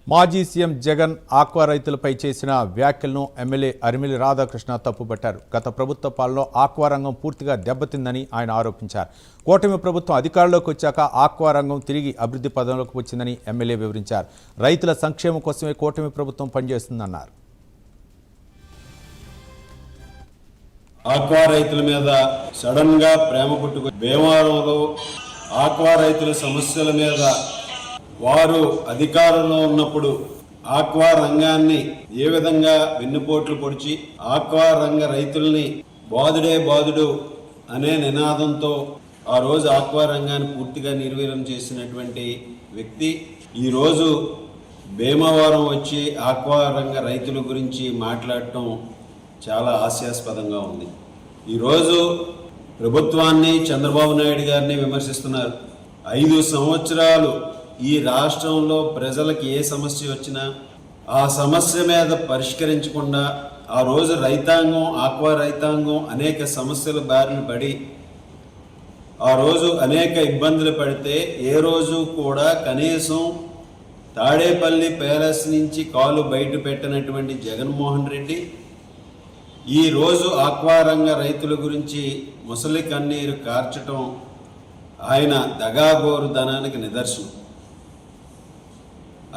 మాజీ CM Jagan aqua రైతులపై చేసిన వ్యాఖ్యలను ఎమ్మెల్యే అరిమిలి రాధాకృష్ణ తప్పుపట్టారు. గత ప్రభుత్వ పాలనలో ఆక్వా రంగం పూర్తిగా దెబ్బతిందని ఆయన ఆరోపించారు. కూటమి ప్రభుత్వం అధికారంలోకి వచ్చాక ఆక్వా రంగం తిరిగి అభివృద్ధి పదంలోకి వచ్చిందని ఎమ్మెల్యే వివరించారు. రైతుల సంక్షేమం కోసమే కూటమి ప్రభుత్వం పనిచేస్తుందన్నారు. ఆక్వా రైతుల మీద సడన్ గా ప్రేమ పుట్టుకు భీమవరంలో ఆక్వా రైతుల సమస్యల మీద వారు అధికారంలో ఉన్నప్పుడు ఆక్వా రంగాన్ని ఏ విధంగా వెన్నుపోట్లు పొడిచి ఆక్వా రంగ రైతుల్ని బాదుడే బాదుడు అనే నినాదంతో ఆ రోజు ఆక్వా రంగాన్ని పూర్తిగా నిర్వీర్యం చేసినటువంటి వ్యక్తి ఈరోజు భీమవరం వచ్చి ఆక్వా రంగ రైతుల గురించి మాట్లాడటం చాలా హాస్యాస్పదంగా ఉంది. ఈరోజు ప్రభుత్వాన్ని చంద్రబాబు నాయుడు గారిని విమర్శిస్తున్నారు. 5 సంవత్సరాలు ఈ రాష్ట్రంలో ప్రజలకు ఏ సమస్య వచ్చినా ఆ సమస్య మీద పరిష్కరించకుండా ఆ రోజు రైతాంగం ఆక్వా రైతాంగం అనేక సమస్యల బారిన పడి ఆ రోజు అనేక ఇబ్బందులు పడితే ఏ రోజు కూడా కనీసం తాడేపల్లి ప్యాలెస్ నుంచి కాలు బయట పెట్టినటువంటి జగన్మోహన్ రెడ్డి ఈరోజు ఆక్వా రంగ రైతుల గురించి ముసలి కన్నీరు కార్చటం ఆయన దగాబోరు ధనానికి నిదర్శనం.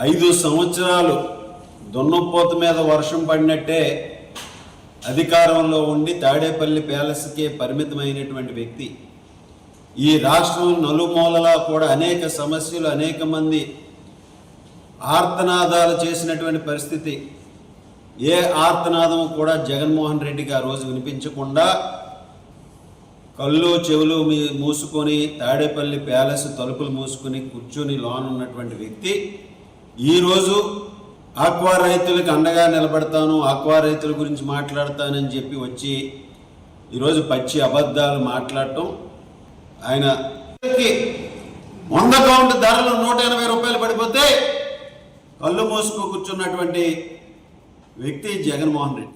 5 సంవత్సరాలు దున్నపోతు మీద వర్షం పడినట్టే అధికారంలో ఉండి తాడేపల్లి ప్యాలెస్కే పరిమితమైనటువంటి వ్యక్తి ఈ రాష్ట్రం నలుమూలలా కూడా అనేక సమస్యలు అనేక మంది ఆర్తనాదాలు చేసినటువంటి పరిస్థితి. ఏ ఆర్తనాదం కూడా జగన్మోహన్ రెడ్డికి ఆ రోజు వినిపించకుండా కళ్ళు చెవులు మూసుకొని తాడేపల్లి ప్యాలెస్ తలుపులు మూసుకొని కూర్చొని లోన్ ఉన్నటువంటి వ్యక్తి ఈరోజు ఆక్వా రైతులకు అండగా నిలబడతాను ఆక్వా రైతుల గురించి మాట్లాడతానని చెప్పి వచ్చి ఈరోజు పచ్చి అబద్ధాలు మాట్లాడటం ఆయన 100 కౌంట్ ధరలు 180 రూపాయలు పడిపోతే కళ్ళు మూసుకు కూర్చున్నటువంటి వ్యక్తి జగన్మోహన్ రెడ్డి.